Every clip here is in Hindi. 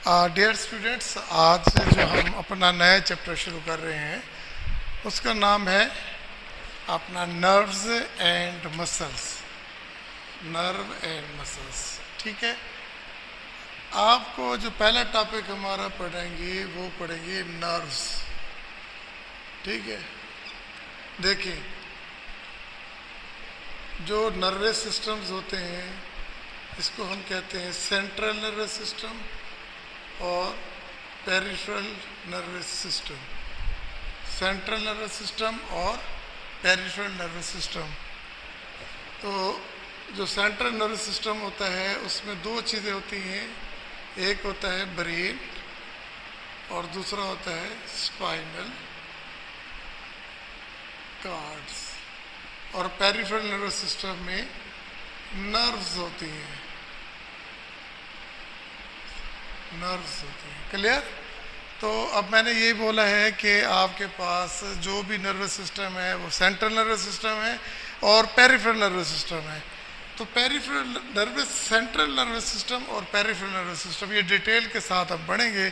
डियर स्टूडेंट्स, आज से जो हम अपना नया चैप्टर शुरू कर रहे हैं उसका नाम है अपना nerves and muscles. Nerve and muscles, ठीक है। आपको जो पहला टॉपिक हमारा पढ़ेंगे वो पढ़ेंगे नर्व्स, ठीक है। देखिए, जो नर्वस सिस्टम्स होते हैं इसको हम कहते हैं सेंट्रल नर्वस सिस्टम और peripheral nervous system. Central nervous system और पेरिफेरल नर्वस सिस्टम। तो जो सेंट्रल नर्वस सिस्टम होता है उसमें दो चीज़ें होती हैं, एक होता है ब्रेन और दूसरा होता है स्पाइनल कार्ड्स। और पेरिफेरल नर्वस सिस्टम में नर्व्स होती हैं, नर्व्स होती हैं। क्लियर? तो अब मैंने ये बोला है कि आपके पास जो भी नर्वस सिस्टम है वो सेंट्रल नर्वस सिस्टम है और पेरिफेरल नर्वस सिस्टम है। तो peripheral nervous, central nervous system और पेरिफेरल नर्वस सिस्टम ये डिटेल के साथ हम पढ़ेंगे,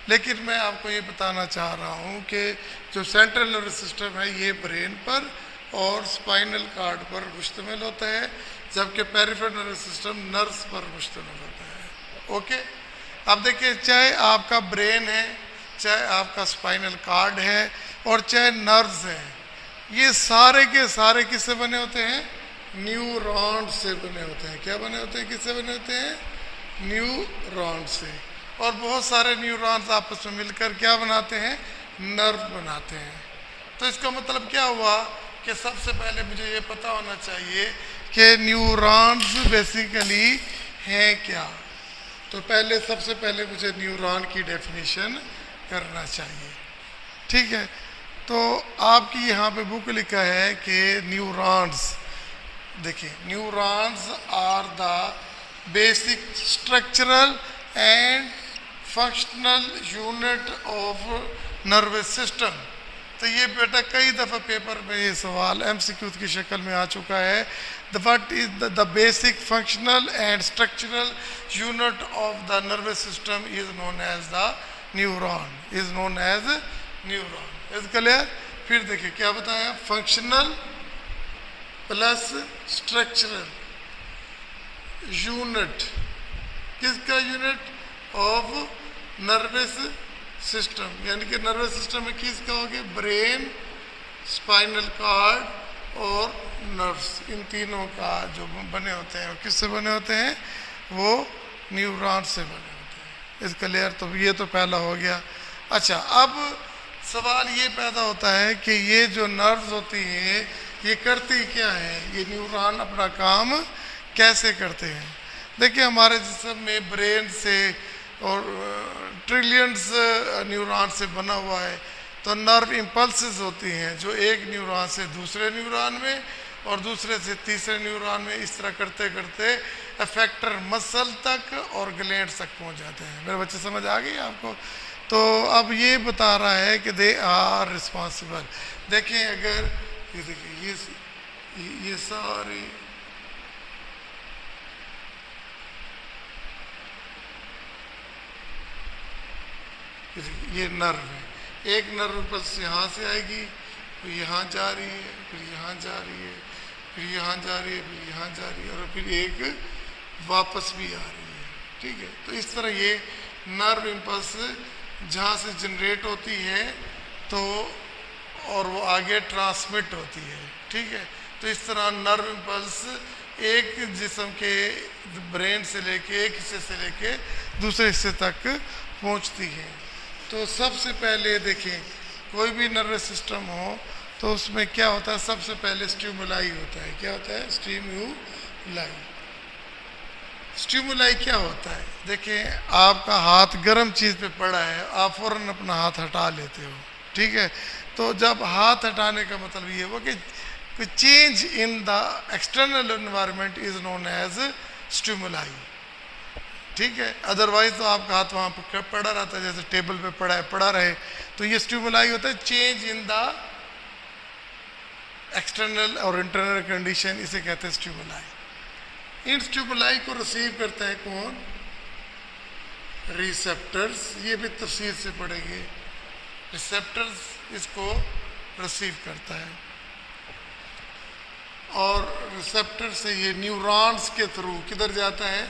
लेकिन मैं आपको ये बताना चाह रहा हूँ कि जो सेंट्रल नर्वस सिस्टम है ये ब्रेन पर और स्पाइनल कार्ड पर मुश्तमिल होता है, जबकि पेरिफेरल नर्वस सिस्टम नर्व्स पर मुश्तमिल होता है। ओके, अब देखिए, चाहे आपका ब्रेन है, चाहे आपका स्पाइनल कार्ड है और चाहे नर्व्स हैं, ये सारे के सारे किससे बने होते हैं? न्यूरॉन से बने होते हैं। क्या बने होते हैं? किससे बने होते हैं? न्यूरॉन से। और बहुत सारे न्यूरॉन्स आपस में मिलकर क्या बनाते हैं? नर्व बनाते हैं। तो इसका मतलब क्या हुआ कि सबसे पहले मुझे ये पता होना चाहिए कि न्यूरॉन्स बेसिकली हैं क्या। तो पहले सबसे पहले मुझे न्यूरॉन की डेफिनेशन करना चाहिए, ठीक है। तो आपकी यहाँ पे बुक लिखा है कि न्यूरॉन्स, देखिए, neurons are the basic structural and functional unit of nervous system. तो ये बेटा कई दफ़ा पेपर में ये सवाल एमसीक्यू की शक्ल में आ चुका है। What is the basic functional and structural unit of the nervous system is known as the neuron, is known as neuron. Is clear? फिर देखिए क्या बताया, फंक्शनल प्लस स्ट्रक्चरल यूनिट, किसका यूनिट? Of nervous system. यानी कि नर्वस सिस्टम में किसका हो गया? ब्रेन, स्पाइनल कार्ड और नर्व्स, इन तीनों का जो बने होते हैं वो किससे बने होते हैं? वो न्यूरॉन से बने होते हैं। इस क्लियर? तो ये तो पहला हो गया। अच्छा, अब सवाल ये पैदा होता है कि ये जो नर्व्स होती हैं ये करती क्या है? ये न्यूरॉन अपना काम कैसे करते हैं? देखिए, हमारे जिस्म में ब्रेन से और ट्रिलियंस न्यूरॉन से बना हुआ है। तो नर्व इम्पल्सेस होती हैं जो एक न्यूरॉन से दूसरे न्यूरॉन में और दूसरे से तीसरे न्यूरॉन में, इस तरह करते करते अफेक्टर मसल तक और ग्लैंड्स तक पहुंच जाते हैं। मेरे बच्चे समझ आ गई आपको? तो अब ये बता रहा है कि दे आर रिस्पॉन्सिबल। देखें, अगर ये देखिए, ये सारी ये नर्व है। एक नर्व बस यहाँ से आएगी, फिर यहाँ जा रही है, फिर यहाँ जा रही है, फिर यहाँ जा रही है, फिर यहाँ जा रही है और फिर एक वापस भी आ रही है, ठीक है। तो इस तरह ये नर्व इम्पल्स जहाँ से जनरेट होती है तो और वो आगे ट्रांसमिट होती है, ठीक है। तो इस तरह नर्व इम्पल्स एक जिस्म के ब्रेन से लेके, एक हिस्से से लेके दूसरे हिस्से तक पहुँचती है। तो सबसे पहले देखें, कोई भी नर्वस सिस्टम हो तो उसमें क्या होता है? सबसे पहले स्टिमुलाई होता है। क्या होता है? स्टिमुलाई। स्टिमुलाई क्या होता है? देखें, आपका हाथ गर्म चीज़ पे पड़ा है, आप फ़ौरन अपना हाथ हटा लेते हो, ठीक है। तो जब हाथ हटाने का मतलब ये हुआ कि change in the external environment is known as stimuli, ठीक है। अदरवाइज तो आपका हाथ वहाँ पर पड़ा रहता है, जैसे टेबल पे पड़ा है, पड़ा रहे, तो ये स्टिमुलाई होता है चेंज इन द एक्सटर्नल और इंटरनल कंडीशन, इसे कहते हैं स्टिमुलाई। इन स्टिमुलाई को रिसीव करता है कौन? रिसेप्टर्स, ये भी तफसील से पढ़ेंगे। रिसेप्टर्स इसको रिसीव करता है और रिसेप्टर से ये न्यूरॉन्स के थ्रू किधर जाता है,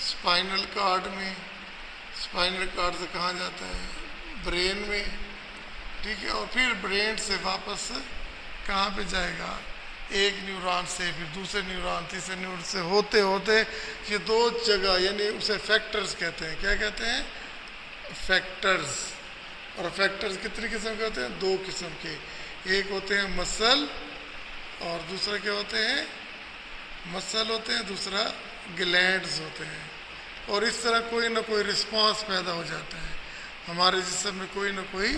स्पाइनल कॉर्ड में, स्पाइनल कॉर्ड से कहाँ जाता है, ब्रेन में, ठीक है, और फिर ब्रेन से वापस कहाँ पे जाएगा, एक न्यूरॉन से फिर दूसरे न्यूरॉन, तीसरे न्यूरॉन से होते होते ये दो जगह, यानी उसे फैक्टर्स कहते हैं। क्या कहते हैं, फैक्टर्स। और फैक्टर्स कितने किस्म के होते हैं, दो किस्म के, एक होते हैं मसल और दूसरा क्या होते हैं, मसल होते हैं, दूसरा ग्लैंड्स होते हैं। और इस तरह कोई ना कोई रिस्पांस पैदा हो जाता है, हमारे जिस्म में कोई ना कोई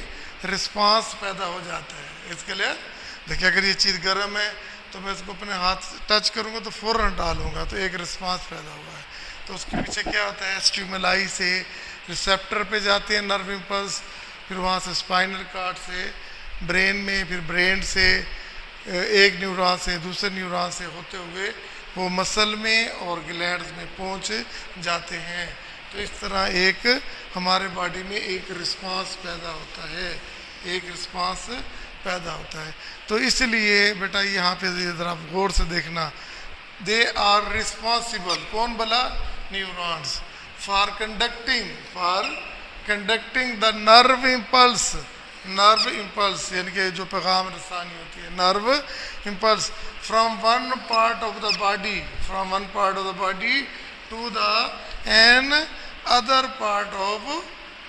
रिस्पांस पैदा हो जाता है। इसके लिए देखिए, अगर ये चीज़ गर्म है तो मैं इसको अपने हाथ टच करूँगा तो फ़ौरन डालूंगा तो एक रिस्पांस पैदा हुआ है। तो उसके पीछे क्या होता है, स्टिमुलाई से रिसेप्टर पे जाते हैं नर्व इम्पल्स, फिर वहाँ से स्पाइनल कॉर्ड से ब्रेन में, फिर ब्रेन से एक न्यूरॉन से दूसरे न्यूरॉन से होते हुए वो मसल में और ग्लैंड्स में पहुँच जाते हैं। तो इस तरह एक हमारे बॉडी में एक रिस्पांस पैदा होता है, एक रिस्पांस पैदा होता है। तो इसलिए बेटा यहाँ पे ज़रा गौर से देखना, दे आर रिस्पॉन्सिबल, कौन बोला, neurons, for conducting the nerve impulse, nerve impulse यानी कि जो पैगाम रसानी होती है, nerve impulse from one part of the body, from one part of the body to the another part of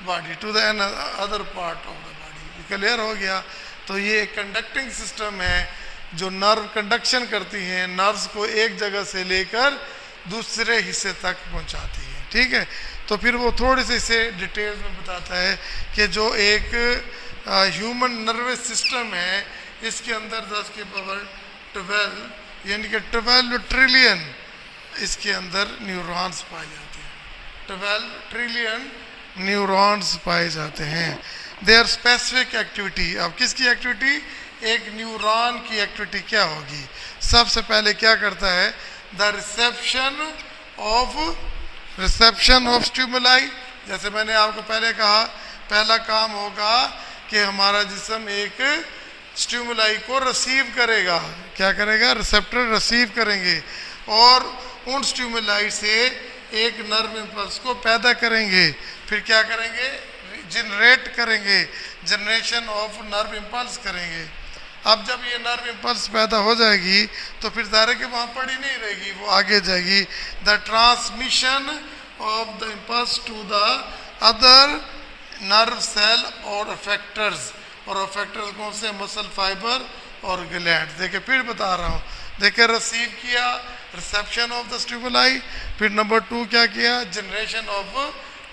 body, to the another part of the body. Clear हो गया। तो ये कंडक्टिंग सिस्टम है जो नर्व कंडक्शन करती हैं, नर्व्स को एक जगह से लेकर दूसरे हिस्से तक पहुंचाती है, ठीक है। तो फिर वो थोड़ी सी इसे डिटेल्स में बताता है कि जो एक ह्यूमन नर्वस सिस्टम है इसके अंदर 10 की पावर 12 यानी कि 12 ट्रिलियन इसके अंदर न्यूरॉन्स पाए जाते हैं, 12 ट्रिलियन न्यूरॉन्स पाए जाते हैं। देयर स्पेसिफिक एक्टिविटी, अब किसकी एक्टिविटी, एक न्यूरॉन की एक्टिविटी क्या होगी, सबसे पहले क्या करता है, द रिसेप्शन ऑफ स्टिमुलाई। जैसे मैंने आपको पहले कहा, पहला काम होगा कि हमारा जिस्म एक स्टिमुलाई को रिसीव करेगा, क्या करेगा, रिसेप्टर रिसीव करेंगे और उन स्टिमुलाई से एक नर्व इम्पल्स को पैदा करेंगे, फिर क्या करेंगे, जनरेट करेंगे, जनरेशन ऑफ नर्व इम्पल्स करेंगे। अब जब ये नर्व इम्पल्स पैदा हो जाएगी तो फिर ज़ाहिर कि वहाँ पड़ी नहीं रहेगी, वो आगे जाएगी। The transmission of the impulse to the other nerve cell और अफेक्टर्स, और अफेक्टर्स कौन से, मसल फाइबर और ग्लैंड। देखिए फिर बता रहा हूँ, देखिए रिसीव किया, रिसेप्शन ऑफ द स्टिमुलाई, फिर नंबर 2 क्या किया, जनरेशन ऑफ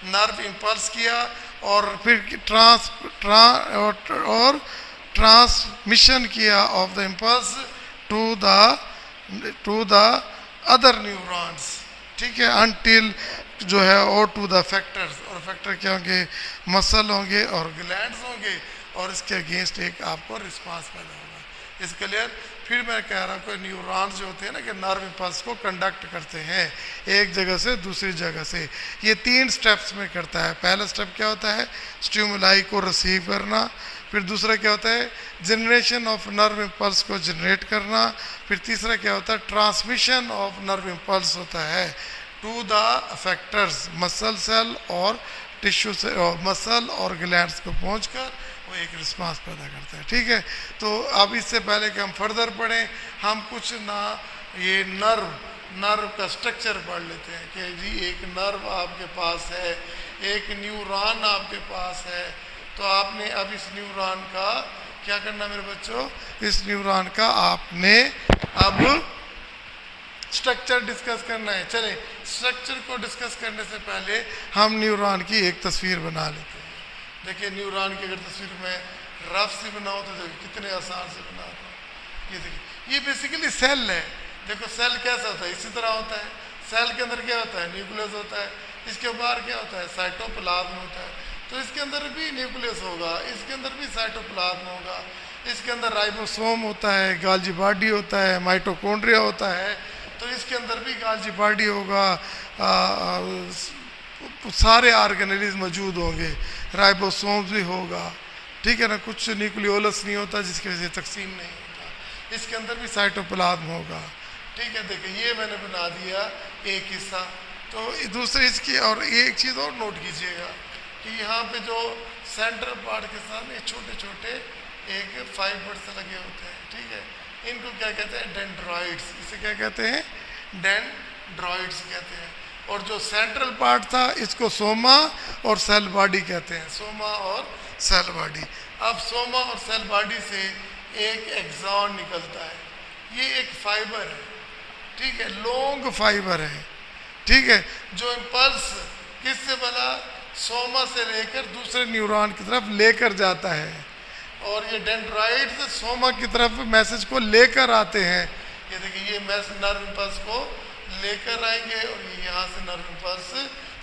नर्व इम्पल्स किया, और फिर ट्रांसमिशन किया of the impulse to the other neurons, ठीक है, अनटिल जो है और टू द फैक्टर्स, और फैक्टर क्या होंगे, मसल होंगे और ग्लैंड्स होंगे, और इसके अगेंस्ट एक आपको रिस्पांस पैदा होगा। इस क्लियर। फिर मैं कह रहा हूँ कि न्यूरॉन्स जो होते हैं ना कि नर्व इम्पल्स को कंडक्ट करते हैं एक जगह से दूसरी जगह से, ये 3 स्टेप्स में करता है। पहला स्टेप क्या होता है, स्टिमुलाई को रिसीव करना, फिर दूसरा क्या होता है, जनरेशन ऑफ नर्व इम्पल्स को जनरेट करना, फिर तीसरा क्या होता है, ट्रांसमिशन ऑफ नर्व इम्पल्स होता है to the affectors, muscle cell और टिश्यू से, मसल और ग्लैंड्स को पहुंचकर वो एक रिस्पांस पैदा करता है, ठीक है। तो अब इससे पहले कि हम फर्दर पढ़ें, हम कुछ ना ये नर्व का स्ट्रक्चर पढ़ लेते हैं कि जी एक नर्व आपके पास है, एक न्यूरॉन आपके पास है, तो आपने अब इस न्यूरॉन का क्या करना मेरे बच्चों, इस न्यूरॉन का आपने अब स्ट्रक्चर डिस्कस करना है। चले, स्ट्रक्चर को डिस्कस करने से पहले हम न्यूरॉन की एक तस्वीर बना लेते हैं। देखिए न्यूरॉन की अगर तस्वीर मैं रफ से बनाऊँ तो देखिए कितने आसान से बनाता हूँ। ये देखिए, ये बेसिकली सेल है। देखो सेल कैसा होता है, इसी तरह होता है। सेल के अंदर क्या होता है, न्यूक्लियस होता है, इसके बाहर क्या होता है, साइटोप्लाज्म होता है, तो इसके अंदर भी न्यूक्लियस होगा, इसके अंदर भी साइटोप्लाज्म होगा, इसके अंदर राइबोसोम होता है, गाल्जी बॉडी होता है, माइटोकॉन्ड्रिया होता है, तो इसके अंदर भी गाल्जी बॉडी होगा, सारे ऑर्गेनेल्स मौजूद होंगे, राइबोसोम्स भी होगा, ठीक है ना, कुछ न्यूक्लियोलस नहीं होता जिसकी वजह से तकसीम नहीं होता, इसके अंदर भी साइटोप्लाज्म होगा, ठीक है। देखिए ये मैंने बना दिया एक हिस्सा। तो दूसरी इसकी और एक चीज़ और नोट कीजिएगा कि यहाँ पे जो सेंट्रल पार्ट के सामने छोटे छोटे एक फाइबर्स लगे होते हैं, ठीक है, इनको क्या कहते हैं, डेंड्रॉइड्स, इसे क्या कहते हैं, डेंड्रॉइड्स कहते हैं। और जो सेंट्रल पार्ट था इसको सोमा और सेल बॉडी कहते हैं, सोमा और सेल बॉडी। अब सोमा और सेल बॉडी से एक एक्सॉन निकलता है, ये एक फाइबर है, ठीक है, लॉन्ग फाइबर है, ठीक है, जो इम्पल्स किससे बना, सोमा से लेकर दूसरे न्यूरॉन की तरफ लेकर जाता है। और ये डेंड्राइट्स सोमा की तरफ मैसेज को लेकर आते हैं। ये देखिए ये नर्व इम्पल्स को लेकर आएंगे और ये यहाँ से नर्व इम्पल्स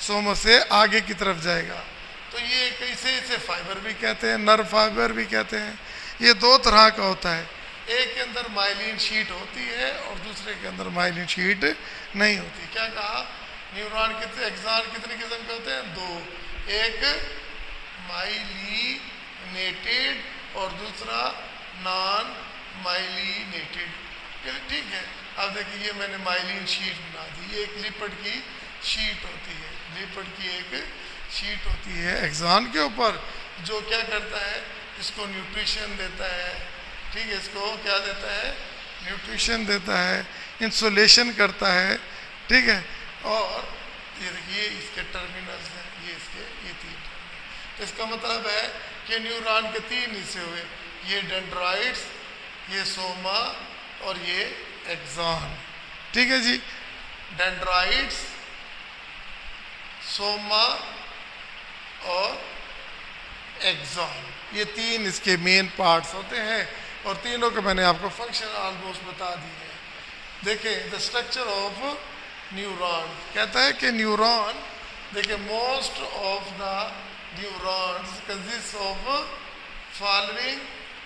सोमा से आगे की तरफ जाएगा। तो ये कैसे, इसे फाइबर भी कहते हैं, नर्व फाइबर भी कहते हैं। ये दो तरह का होता है, एक के अंदर माइलिन शीट होती है और दूसरे के अंदर माइलिन शीट नहीं होती। क्या कहा, न्यूरॉन कितने, एक्सॉन कितने किस्म के होते हैं, दो, एक माइलिनेटेड और दूसरा नॉन माइलिनेटेड, ठीक है। अब देखिए ये मैंने माइलिन शीट बना दी, ये एक लिपिड की शीट होती है, लिपिड की एक शीट होती है एक्सॉन के ऊपर, जो क्या करता है, इसको न्यूट्रिशन देता है, ठीक है, इसको क्या देता है, न्यूट्रिशन देता है, इंसुलेशन करता है, ठीक है। और ये देखिए इसके टर्मिनल्स हैं, ये इसके ये तीन, तो इसका मतलब है कि न्यूरॉन के तीन हिस्से हुए, ये डेंड्राइट्स, ये सोमा और ये एक्सॉन, ठीक है जी। डेंड्राइट्स, सोमा और एक्सॉन, ये तीन इसके मेन पार्ट्स होते हैं और तीनों के मैंने आपको फंक्शन ऑलमोस्ट बता दी है। देखें द स्ट्रक्चर ऑफ न्यूरॉन, कहता है कि न्यूरॉन, देखिए most of the neurons consist of following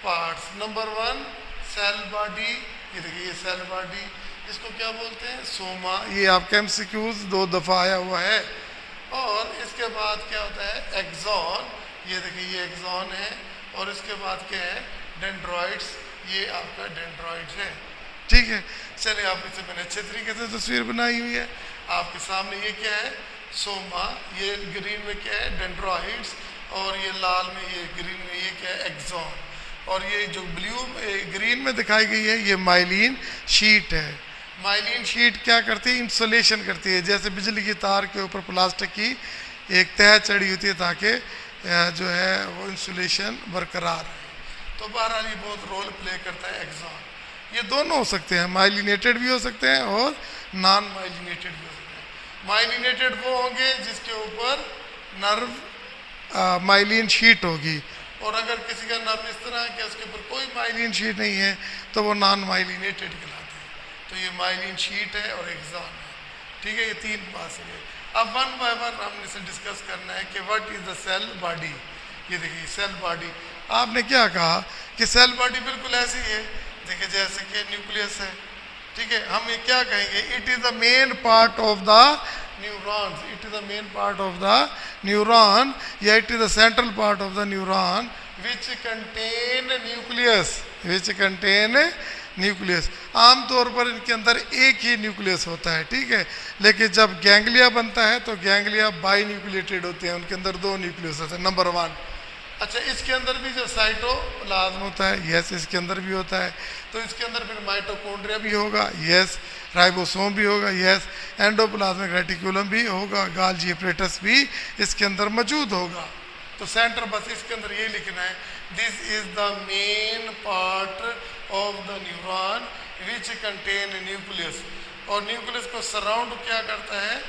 parts. Number one cell body, ये देखिए ये सेल बॉडी, इसको क्या बोलते हैं, सोमा, ये आपके एमसीक्यूज 2 दफ़ा आया हुआ है। और इसके बाद क्या होता है, एक्सॉन, ये देखिए ये एक्सॉन है, और इसके बाद क्या है, डेंड्रॉइड्स, ये आपका डेंड्रॉइड्स है, ठीक है। चलिए आप इसे मैंने अच्छे तरीके से तस्वीर बनाई हुई है आपके सामने। ये क्या है, सोमा, ये ग्रीन में क्या है, डेंड्रॉइड्स, और ये लाल में, ये ग्रीन में ये क्या है, एक्सॉन, और ये जो ब्लू ग्रीन में दिखाई गई है ये माइलिन शीट है। माइलिन शीट क्या करती है, इंसुलेशन करती है, जैसे बिजली की तार के ऊपर प्लास्टिक की एक तह चढ़ी होती है ताकि जो है वो इंसुलेशन बरकरार रहे। तो बहरहाल ये बहुत रोल प्ले करता है एक्सॉन। ये दोनों हो सकते हैं, माइलिनेटेड भी हो सकते हैं और नॉन माइलिनेटेड भी हो सकते हैं। माइलिनेटेड वो होंगे जिसके ऊपर नर्व माइलिन शीट होगी, और अगर किसी का नर्व इस तरह है कि उसके ऊपर कोई माइलिन शीट नहीं है तो वो नॉन माइलिनेटेड कहलाते हैं। तो ये माइलिन शीट है और एक्सॉन है, ठीक है, ये तीन पास है। अब वन बाय वन हमने इसे डिस्कस करना है कि what is the cell body. ये देखिए सेल बॉडी, आपने क्या कहा कि सेल बॉडी बिल्कुल ऐसी है, देखिए जैसे कि न्यूक्लियस है, ठीक है। हम ये क्या कहेंगे, it is the main part of the neurons, it is the main part of the neuron, या it is the central part of the neuron which contain nucleus, which contain nucleus. आमतौर पर इनके अंदर एक ही न्यूक्लियस होता है, ठीक है, लेकिन जब गैंग्लिया बनता है तो गैंग्लिया बाई न्यूक्लिएटेड होते हैं, उनके अंदर 2 न्यूक्लियस होते हैं, नंबर 1। अच्छा, इसके अंदर भी जो साइटोप्लाज्म होता है, यस, इसके अंदर भी होता है। तो इसके अंदर फिर माइटोकॉन्ड्रिया भी होगा, यस, राइबोसोम भी होगा, यस, एंडोप्लाज्मिक रेटिकुलम भी होगा, गाल्जी अपरेटस भी इसके अंदर मौजूद होगा। तो सेंटर बस इसके अंदर ये लिखना है, this is the main part of the neuron which contain nucleus. और न्यूक्लियस को सराउंड क्या करता है,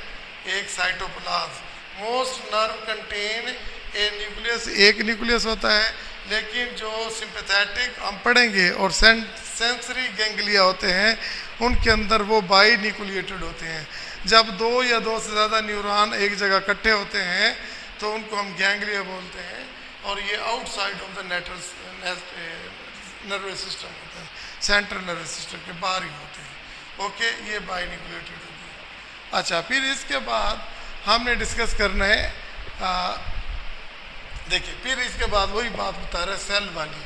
एक cytoplasm. Most nerve contain a nucleus, एक न्यूक्लियस होता है, लेकिन जो सिंपैथेटिक हम पढ़ेंगे और सेंसरी गैंग्लिया होते हैं उनके अंदर वो बाई न्यूक्लिएटेड होते हैं। जब 2 या 2 से ज़्यादा न्यूरॉन एक जगह इकट्ठे होते हैं तो उनको हम गैंग्लिया बोलते हैं, और ये outside of the nervous system होता है, सेंट्रल नर्वस सिस्टम के बाहर ही होते हैं, ओके, ये बाई न्यूक्लिएटेड होते हैं। अच्छा, फिर इसके बाद हमने डिस्कस करना है। देखिए फिर इसके बाद वही बात बता रहे सेल वाली,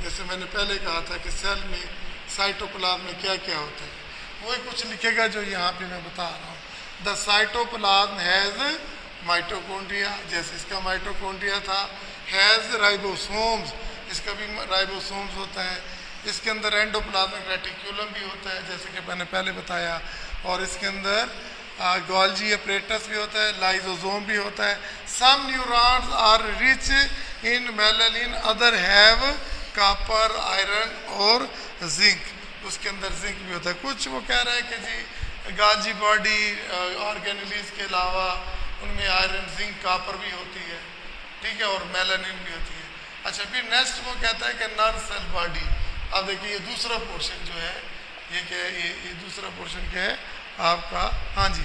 जैसे मैंने पहले कहा था कि सेल में साइटोप्लाज्म में क्या क्या होता है, वही कुछ लिखेगा जो यहाँ पे मैं बता रहा हूँ। द साइटोप्लाज्म हैज़ माइटोकॉन्ड्रिया, जैसे इसका माइटोकॉन्ड्रिया था। हैज़ राइबोसोम्स, इसका भी राइबोसोम्स होता है। इसके अंदर एंडोप्लाज्मिक रेटिकुलम भी होता है, जैसे कि मैंने पहले बताया। और इसके अंदर गोल्जी अपरेटस भी होता है, लाइजोसोम भी होता है। Some neurons are rich in melanin, other have copper, iron और जिंक। उसके अंदर जिंक भी होता है। कुछ वो कह रहा है कि जी गोल्जी बॉडी ऑर्गेनेलीज के अलावा उनमें आयरन, जिंक, कॉपर भी होती है, ठीक है, और मेलानिन भी होती है। अच्छा, फिर नेक्स्ट वो कहता है कि नर्व सेल बॉडी। अब देखिए ये दूसरा पोर्शन जो है, ये क्या है, ये दूसरा पोर्शन क्या है आपका, हाँ जी।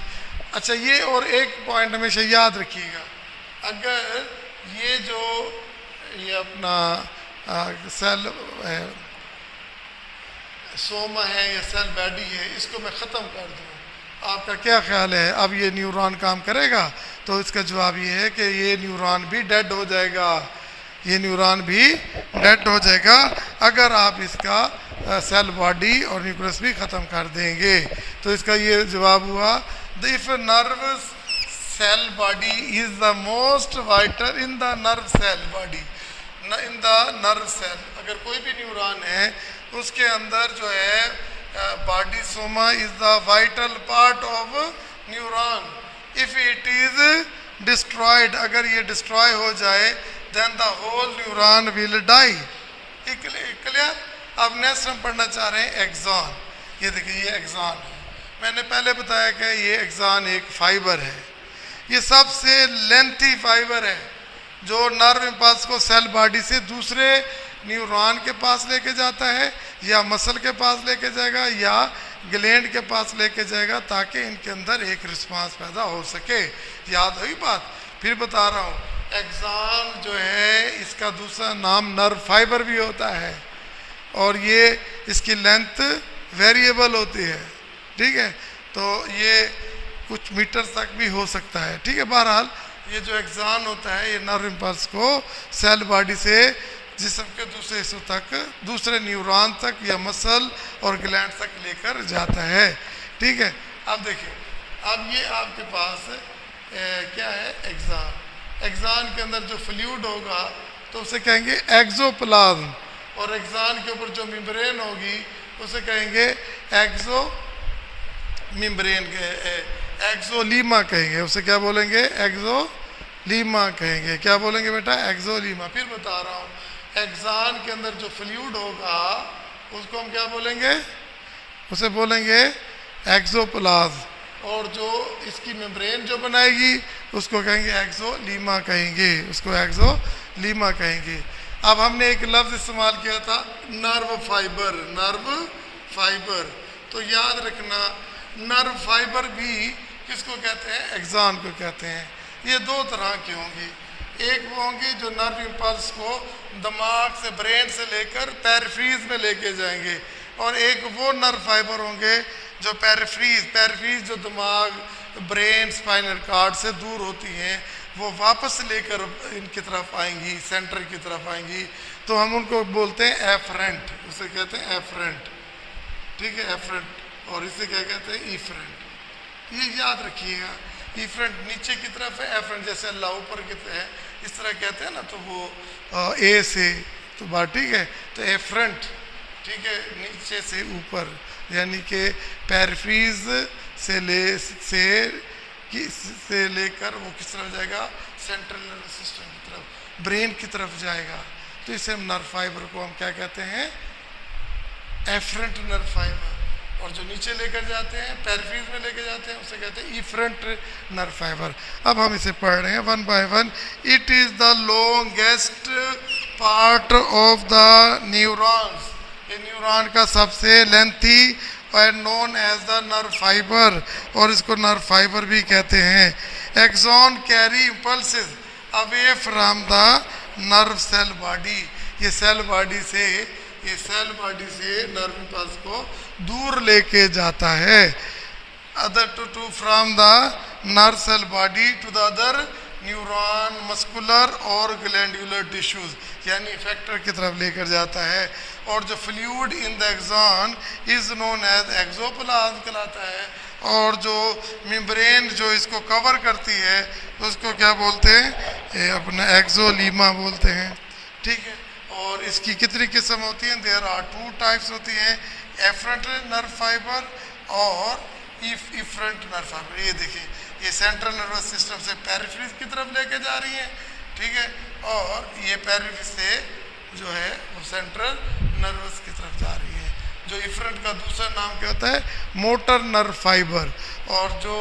अच्छा, ये और एक पॉइंट हमेशा याद रखिएगा, अगर ये अपना सेल सोमा है या सेल बॉडी है, इसको मैं ख़त्म कर दूँ, आपका क्या ख्याल है? अब ये न्यूरॉन काम करेगा? तो इसका जवाब ये है कि ये न्यूरॉन भी डेड हो जाएगा, ये न्यूरॉन भी डेड हो जाएगा अगर आप इसका सेल बॉडी और न्यूक्लियस भी ख़त्म कर देंगे। तो इसका ये जवाब हुआ, the if nerve cell body is the most vital in the nerve cell body, in the nerve cell, अगर कोई भी न्यूरॉन है उसके अंदर जो है body soma is the vital part of neuron. If it is destroyed, अगर ये डिस्ट्रॉय हो जाए, then the whole neuron will die. Clear? अब नेक्स्ट हम पढ़ना चाह रहे हैं एक्सॉन। ये देखिए ये एक्सॉन है, मैंने पहले बताया कि ये एक्सॉन एक फाइबर है, ये सबसे लेंथी फाइबर है जो नर्व इम्पल्स को सेल बॉडी से दूसरे न्यूरॉन के पास लेके जाता है, या मसल के पास लेके जाएगा, या ग्लैंड के पास लेके जाएगा, ताकि इनके अंदर एक रिस्पांस पैदा हो सके। याद हुई बात? फिर बता रहा हूँ, एक्सॉन जो है इसका दूसरा नाम नर्व फाइबर भी होता है, और ये इसकी लेंथ वेरिएबल होती है, ठीक है, तो ये कुछ मीटर तक भी हो सकता है, ठीक है। बहरहाल ये जो एक्सॉन होता है ये नर्व इम्पल्स को सेल बॉडी से जिस्म के दूसरे हिस्सों तक, दूसरे न्यूरॉन तक या मसल और ग्लैंड तक लेकर जाता है, ठीक है। अब देखिए, अब ये आपके पास क्या है, एक्सॉन। एक्सॉन के अंदर जो फ्लूइड होगा तो उसे कहेंगे एक्सोप्लाज्म, और एक्सॉन के ऊपर जो मेम्ब्रेन होगी उसे कहेंगे एक्सो मेम्ब्रेन के एक्सोलीमा कहेंगे, उसे क्या बोलेंगे, एक्सोलीमा कहेंगे। क्या बोलेंगे बेटा, एक्सोलीमा। फिर बता रहा हूँ, एक्सॉन के अंदर जो फ्लूइड होगा उसको हम क्या बोलेंगे, उसे बोलेंगे एक्सोप्लाज्म, और जो इसकी मेम्ब्रेन जो बनाएगी उसको कहेंगे एक्सोलीमा कहेंगे, उसको एक्सोलीमा कहेंगे। अब हमने एक लफ्ज़ इस्तेमाल किया था नर्व फाइबर, नर्व फाइबर, तो याद रखना नर्व फाइबर भी किसको कहते हैं, एक्सॉन को कहते हैं। ये दो तरह के होंगे, एक वो होंगे जो नर्व इम्पल्स को दिमाग से, ब्रेन से लेकर पेरिफेरीज में लेके जाएंगे, और एक वो नर्व फाइबर होंगे जो पेरिफेरीज जो दिमाग, ब्रेन, स्पाइनल कॉर्ड से दूर होती हैं, वो वापस लेकर इनकी तरफ आएंगी, सेंटर की तरफ आएंगी, तो हम उनको बोलते हैं एफरेंट, उसे कहते हैं एफरेंट, ठीक है, एफरेंट। और इसे क्या कहते हैं, इफरेंट। ये याद रखिएगा, इफरेंट नीचे की तरफ है, एफरेंट जैसे अल्लाह ऊपर की तरफ है, इस तरह कहते हैं ना, तो वो ए से तो बात, ठीक है, तो एफरेंट, ठीक है, नीचे से ऊपर, यानी कि पेरिफेरीज से लेकर वो किस तरफ जाएगा, सेंट्रल नर्वस सिस्टम की तरफ, ब्रेन की तरफ जाएगा। तो इसे हम नर्व फाइबर को हम क्या कहते हैं, एफरेंट नर्व फाइबर, और जो नीचे लेकर जाते हैं, पेरिफेरीज में लेकर जाते हैं, उसे कहते हैं इफरेंट नर्व फाइबर। अब हम इसे पढ़ रहे हैं one by one. It is the longest part of the neurons, ये न्यूरॉन का सबसे लेंथी और known as the nerve fibre, और इसको नर्व फाइबर भी कहते हैं। Axon carry impulses away from the nerve cell body, ये सेल बॉडी से नर्व इम्पल्स को दूर लेके जाता है। Other to from the nerve cell body to the other neuron, muscular और ग्लैंडुलर टिश्यूज, यानी इफेक्टर की तरफ लेकर जाता है। और जो fluid in the axon is known as axoplasm कहलाता है। और जो मेम्ब्रेन जो इसको कवर करती है उसको क्या बोलते हैं, ये अपना एक्सोलीमा बोलते हैं, ठीक है। और इसकी कितनी किस्म होती हैं, देयर आर 2 टाइप्स होती हैं, एफरेंट नर्व फाइबर और इफरेंट नर्व फाइबर। ये देखिए, ये सेंट्रल नर्वस सिस्टम से पेरिफेरी की तरफ लेके जा रही है, ठीक है, और ये पेरिफेरी से जो है वो सेंट्रल नर्वस की तरफ जा रही है। जो इफरेंट का दूसरा नाम क्या होता है, मोटर नर्व फाइबर। और जो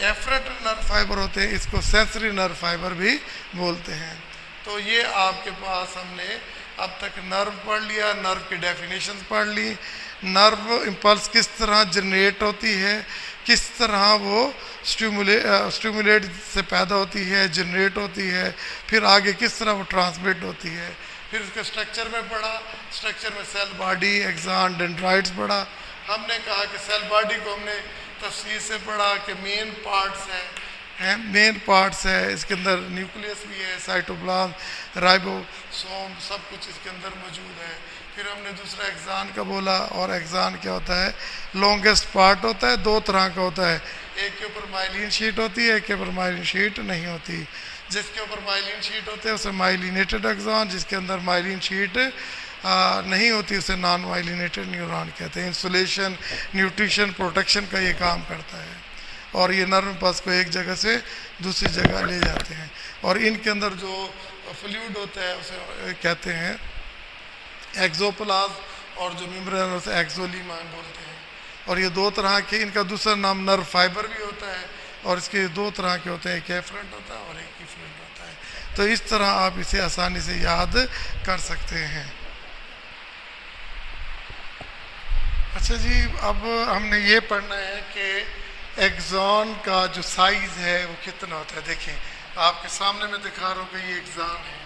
एफरेंट नर्व फाइबर होते हैं इसको सेंसरी नर्व फाइबर भी बोलते हैं। तो ये आपके पास हमने अब तक नर्व पढ़ लिया, नर्व की डेफिनेशन पढ़ ली, नर्व इम्पल्स किस तरह जनरेट होती है, किस तरह वो स्टिमुलेट से पैदा होती है, जनरेट होती है, फिर आगे किस तरह वो ट्रांसमिट होती है। फिर उसके स्ट्रक्चर में पढ़ा, स्ट्रक्चर में सेल बॉडी, एक्सॉन, डेंड्राइट्स पढ़ा। हमने कहा कि सेल बॉडी को हमने तफसील से पढ़ा कि मेन पार्ट्स हैं, मेन पार्ट्स है, इसके अंदर न्यूक्लियस भी है, साइटोप्लाज्म, राइबोसोम, सब कुछ इसके अंदर मौजूद है। फिर हमने दूसरा एक्सॉन का बोला, और एक्सॉन क्या होता है, लॉन्गेस्ट पार्ट होता है, 2 तरह का होता है, एक के ऊपर माइलिन शीट होती है, एक के ऊपर माइलिन शीट नहीं होती। जिसके ऊपर माइलिन शीट होते हैं उसे माइलिनेटेड एक्सॉन, जिसके अंदर माइलिन शीट नहीं होती उसे नॉन माइलिनेटेड न्यूरॉन कहते हैं। इंसुलेशन, न्यूट्रिशन, प्रोटेक्शन का ये काम करता है, और ये नर्व इम्पल्स को एक जगह से दूसरी जगह ले जाते हैं। और इनके अंदर जो फ्लूइड होता है उसे कहते हैं एक्सोप्लाज्म, और जो मेम्ब्रेन उसे एक्सोलीमा बोलते हैं। और ये 2 तरह के, इनका दूसरा नाम नर्व फाइबर भी होता है, और इसके 2 तरह के होते हैं, एक एफरेंट होता है और एक इफरेंट होता है। तो इस तरह आप इसे आसानी से याद कर सकते हैं। अच्छा जी, अब हमने ये पढ़ना है कि एक्सॉन का जो साइज है वो कितना होता है। देखिए आपके सामने मैं दिखा रहा हूँ कि ये एक्सॉन है,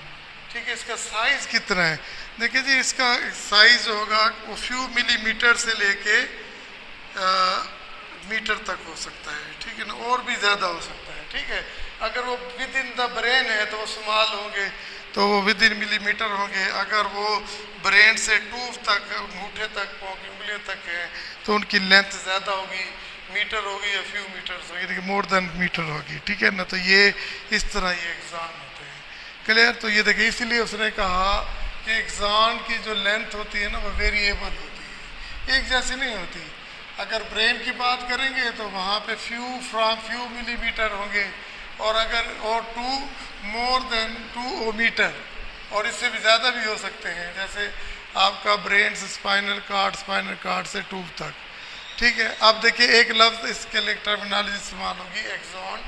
ठीक है, इसका साइज कितना है। देखिए जी, इसका साइज होगा वो फ्यू मिलीमीटर से लेके मीटर तक हो सकता है, ठीक है ना, और भी ज़्यादा हो सकता है, ठीक है। अगर वो विद इन द ब्रेन है तो वो स्मॉल होंगे, तो वो विद इन मिलीमीटर होंगे। अगर वो ब्रेन से टूफ तक, अंगूठे तक, उंगलियों तक है तो उनकी लेंथ ज़्यादा होगी, मीटर होगी या फ्यू मीटर्स होगी, देखिए मोर देन मीटर होगी, ठीक है ना। तो ये इस तरह ये एक्सॉन होते हैं, क्लियर। तो ये देखिए, इसलिए उसने कहा कि एक्सॉन की जो लेंथ होती है ना वो वेरिएबल होती है, एक जैसी नहीं होती। अगर ब्रेन की बात करेंगे तो वहाँ पे फ्यू मिलीमीटर होंगे, और अगर और 2 मोर देन 2 मीटर, और इससे भी ज़्यादा भी हो सकते हैं, जैसे आपका ब्रेन से स्पाइनल कार्ड से ट्यूब तक, ठीक है। अब देखिए एक लफ्ज़ इसके लिए टर्मिनोलॉजी इस्तेमाल होगी, एक्सॉन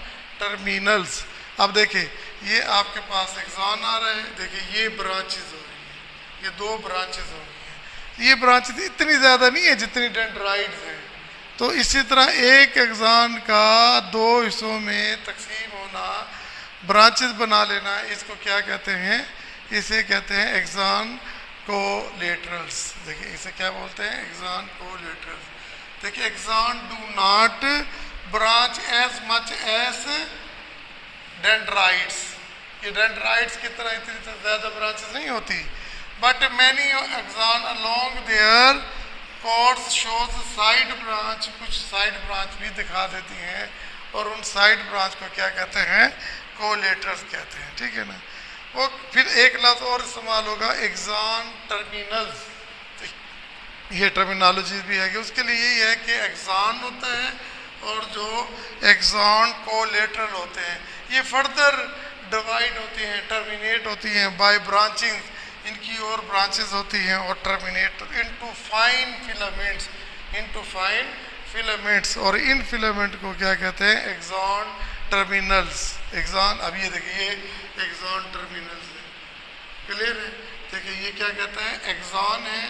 टर्मिनल्स। अब देखिए ये आपके पास एक्सॉन आ रहा है, देखिए ये ब्रांचेज हो रही हैं, ये 2 ब्रांचेज हो रही हैं। ये ब्रांचेज इतनी ज़्यादा नहीं है जितनी डेंड्राइट्स हैं। तो इसी तरह एक एक्सॉन का 2 हिस्सों में तकसीम होना, ब्रांचेज बना लेना, इसको क्या कहते हैं, इसे कहते हैं एक्सॉन कोलेटरल्स। देखिए इसे क्या बोलते हैं, एक्सॉन कोलेटरल्स। देखिए axon do not branch as much as dendrites, ये डेंड्राइट्स की तरह इतनी ज़्यादा ब्रांचेस नहीं होती, but many axon along their course shows side branch, कुछ साइड ब्रांच भी दिखा देती हैं, और उन साइड ब्रांच को क्या कहते हैं, कोलेटर्स कहते हैं, ठीक है ना। वो फिर एक लफ्ज़ और इस्तेमाल होगा, एक्सॉन टर्मिनल्स। ये टर्मिनोलॉजी भी है कि उसके लिए यही है कि एक्सॉन होता है और जो एक्सॉन कोलेटरल होते हैं ये फर्दर डिवाइड होती हैं, टर्मिनेट होती हैं बाय ब्रांचिंग, इनकी और ब्रांचेस होती हैं और terminate into fine filaments, into fine filaments. और इन फिलामेंट को क्या कहते हैं, एक्सॉन टर्मिनल्स। एक्सॉन, अब ये देखिए ये एक्सॉन टर्मिनल्स है, क्लियर है। देखिए ये क्या कहता है, एक्सॉन है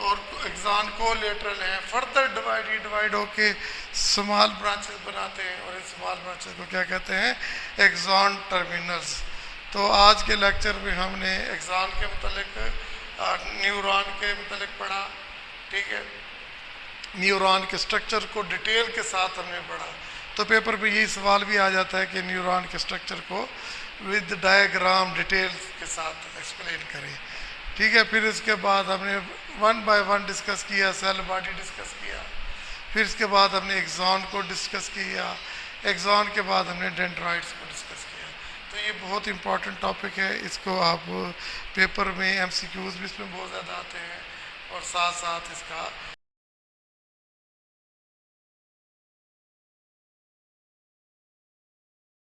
और एक्सॉन कोलेटरल है, फर्दर डिवाइड होके स्मॉल ब्रांचेस बनाते हैं, और इन स्मॉल ब्रांचेस को क्या कहते हैं, एक्सॉन टर्मिनल्स। तो आज के लेक्चर में हमने एक्सॉन के मतलब न्यूरॉन के मतलब पढ़ा, ठीक है, न्यूरॉन के स्ट्रक्चर को डिटेल के साथ हमने पढ़ा। तो पेपर पे यही सवाल भी आ जाता है कि न्यूरॉन के स्ट्रक्चर को विद डायग्राम डिटेल्स के साथ एक्सप्लेन करें। ठीक है, फिर उसके बाद हमने वन बाय वन डिस्कस किया, सेल बॉडी डिस्कस किया, फिर इसके बाद हमने एक्सॉन को डिस्कस किया, एक्सॉन के बाद हमने डेंड्राइट्स को डिस्कस किया। तो ये बहुत इंपॉर्टेंट टॉपिक है, इसको आप पेपर में एमसीक्यूज भी इसमें बहुत ज़्यादा आते हैं और साथ साथ इसका